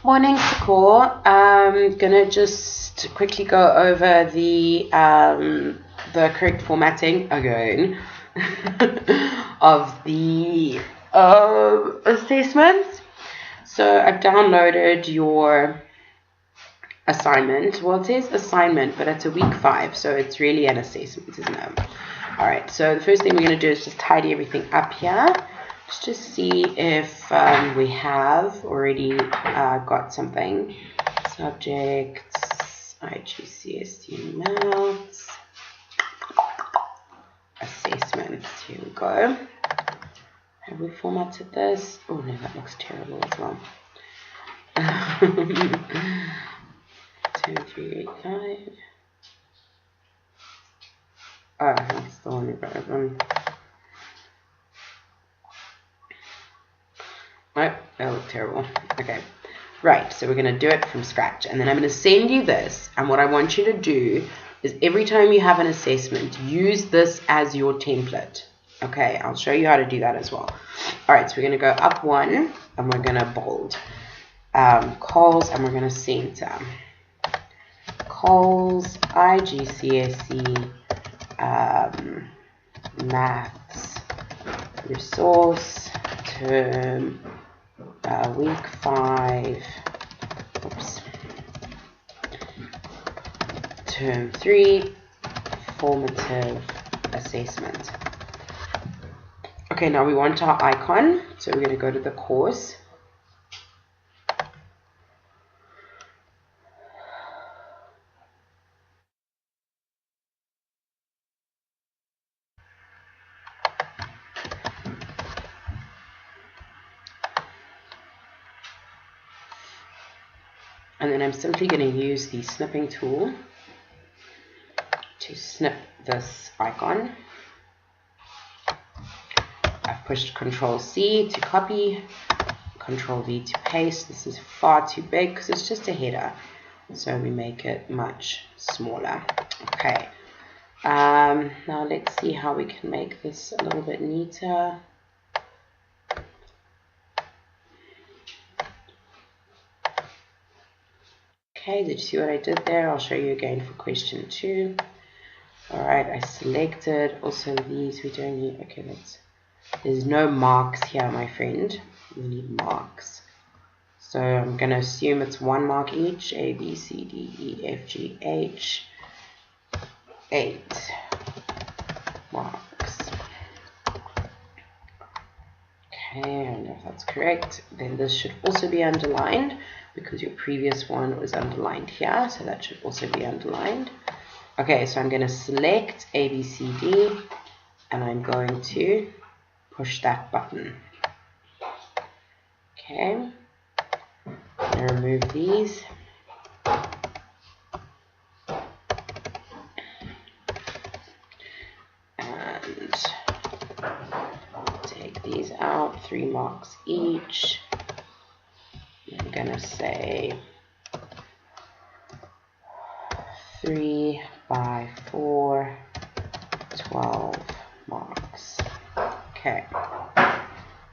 Morning, Sakor. I'm gonna just quickly go over the correct formatting again of the assessments. So I've downloaded your assignment. Well, it says assignment, but it's a week 5, so it's really an assessment, isn't it? All right. So the first thing we're gonna do is just tidy everything up here. Just see if we have already got something. Subjects, IGCSE Maths, assessments. Here we go. Have we formatted this? Oh no, that looks terrible as well. 2, 3, 8, 5. Oh, that's the one we got open. Nope, that looked terrible. Okay, right, so we're going to do it from scratch. And then I'm going to send you this. And what I want you to do is every time you have an assessment, use this as your template. Okay, I'll show you how to do that as well. All right, so we're going to go up 1, and we're going to bold. Coles, and we're going to center. Coles, IGCSE, Maths, Resource, Term, week 5, oops, term 3, formative assessment. Okay, now we want our icon, so we're going to go to the course. And then I'm simply going to use the snipping tool to snip this icon. I've pushed Control C to copy, Control V to paste. This is far too big because it's just a header. So we make it much smaller. Okay. Now let's see how we can make this a little bit neater. Okay, did you see what I did there? I'll show you again for question 2. Alright, I selected also these. We don't need, okay, there's no marks here, my friend. We need marks. So I'm going to assume it's 1 mark each. A, B, C, D, E, F, G, H. 8 marks. Okay, I don't know if that's correct. Then this should also be underlined, because your previous one was underlined here, so that should also be underlined. Okay, so I'm going to select A, B, C, D, and I'm going to push that button. Okay, I'm going to remove these. And take these out, 3 marks each. I'm going to say 3 by 4, 12 marks. Okay,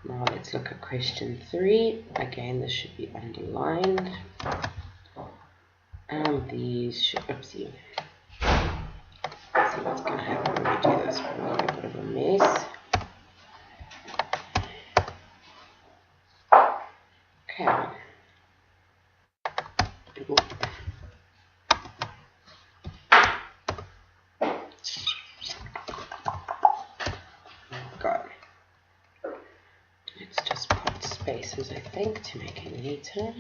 now let's look at question 3. Again, this should be underlined. And these should, oopsie. Let's see what's going to happen when we do this. We're going to make a bit of a mess. Okay. Let's just put spaces, I think, to make it neater.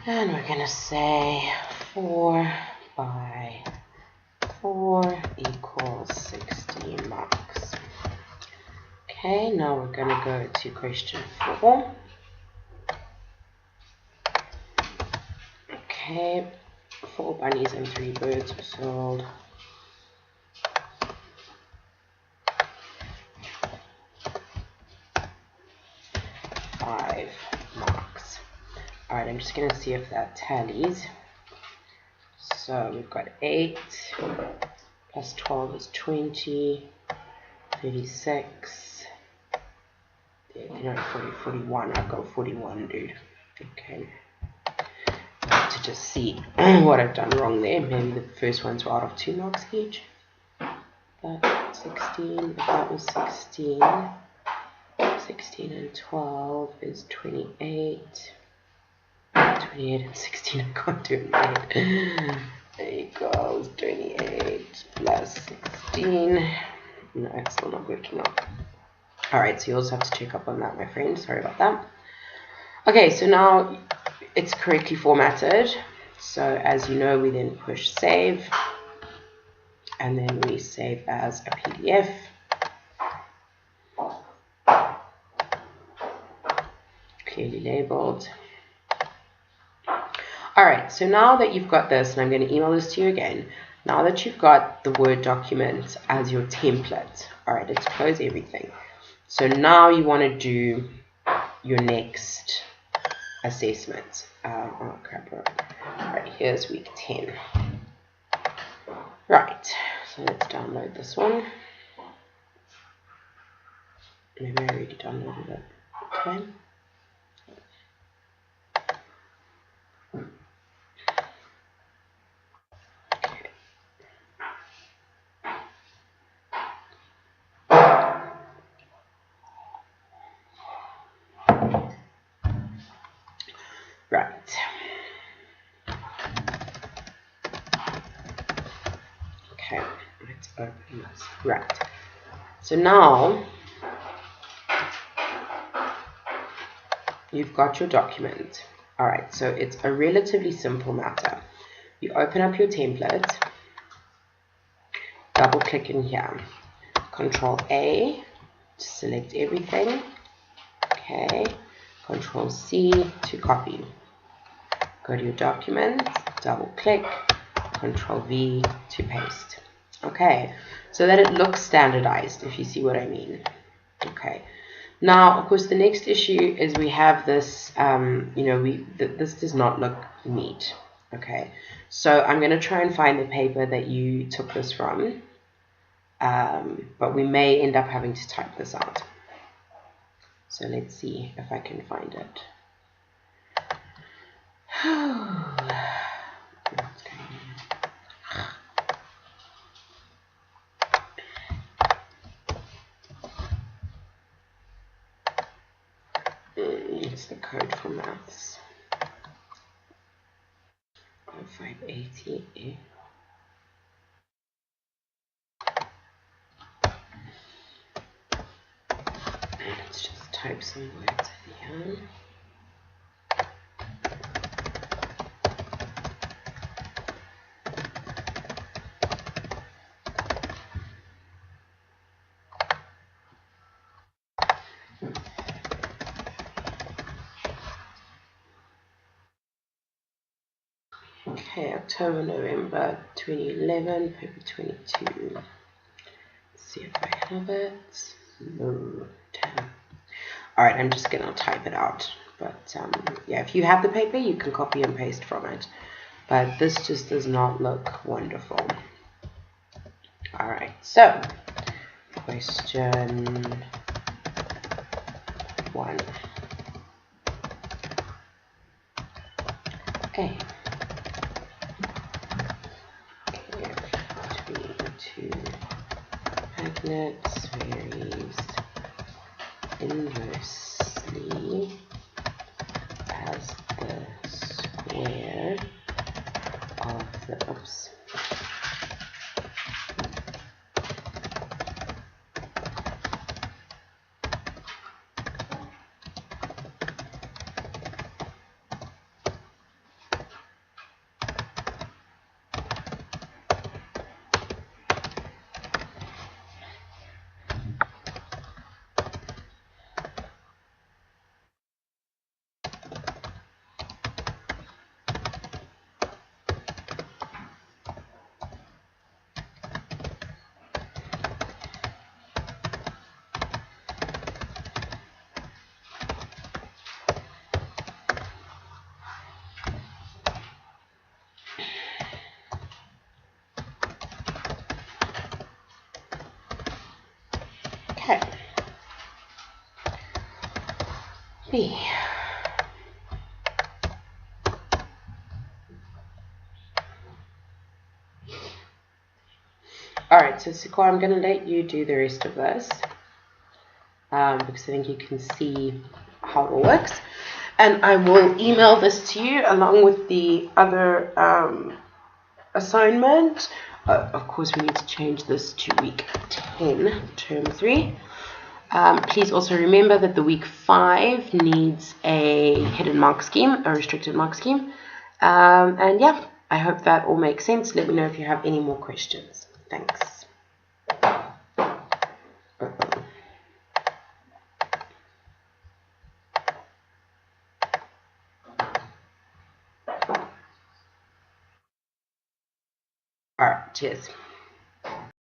And we're going to say 4 by 4 equals 16 marks. Okay, now we're going to go to question 4. Okay, 4 bunnies and 3 birds were sold. Alright, I'm just going to see if that tallies. So we've got 8 plus 12 is 20, 36, 40, 41. I'll go 41, dude. Okay. To just see what I've done wrong there. Maybe the first ones were out of 2 marks each. But 16, if that was 16, 16 and 12 is 28. 28 and 16, I can't do it. There you go, 28 plus 16. No, it's still not working out. Alright, so you also have to check up on that, my friend. Sorry about that. Okay, so now it's correctly formatted. So as you know, we then push save. And then we save as a PDF. Clearly labeled. Alright, so now that you've got this, and I'm going to email this to you again, now that you've got the Word document as your template, alright, let's close everything. So now you want to do your next assessment. Oh crap, alright, here's week 10. Right, so let's download this one. Maybe I already downloaded it. Okay. Right. Okay, let's open this. Right. So now you've got your document. Alright, so it's a relatively simple matter. You open up your template, double click in here, Control A to select everything. Okay, Control C to copy. Go to your document, double click, Control V to paste. Okay, so that it looks standardized, if you see what I mean. Okay, now of course the next issue is we have this, this does not look neat. Okay, so I'm going to try and find the paper that you took this from, but we may end up having to type this out. So let's see if I can find it. It's the code for maths. 0580. Let's just type some words in here. Okay, October, November 2011, paper 22. Let's see if I have it. No, damn. Alright, I'm just going to type it out. But yeah, if you have the paper, you can copy and paste from it. But this just does not look wonderful. Alright, so question 1. A. Between 2 magnets varies inversely as the square of the oops. Okay. B. Alright, so Sikwa, I'm going to let you do the rest of this because I think you can see how it all works. And I will email this to you along with the other assignment. Of course, we need to change this to week 10, term 3. Please also remember that the week 5 needs a hidden mark scheme, a restricted mark scheme. And yeah, I hope that all makes sense. Let me know if you have any more questions. Thanks. All right, cheers.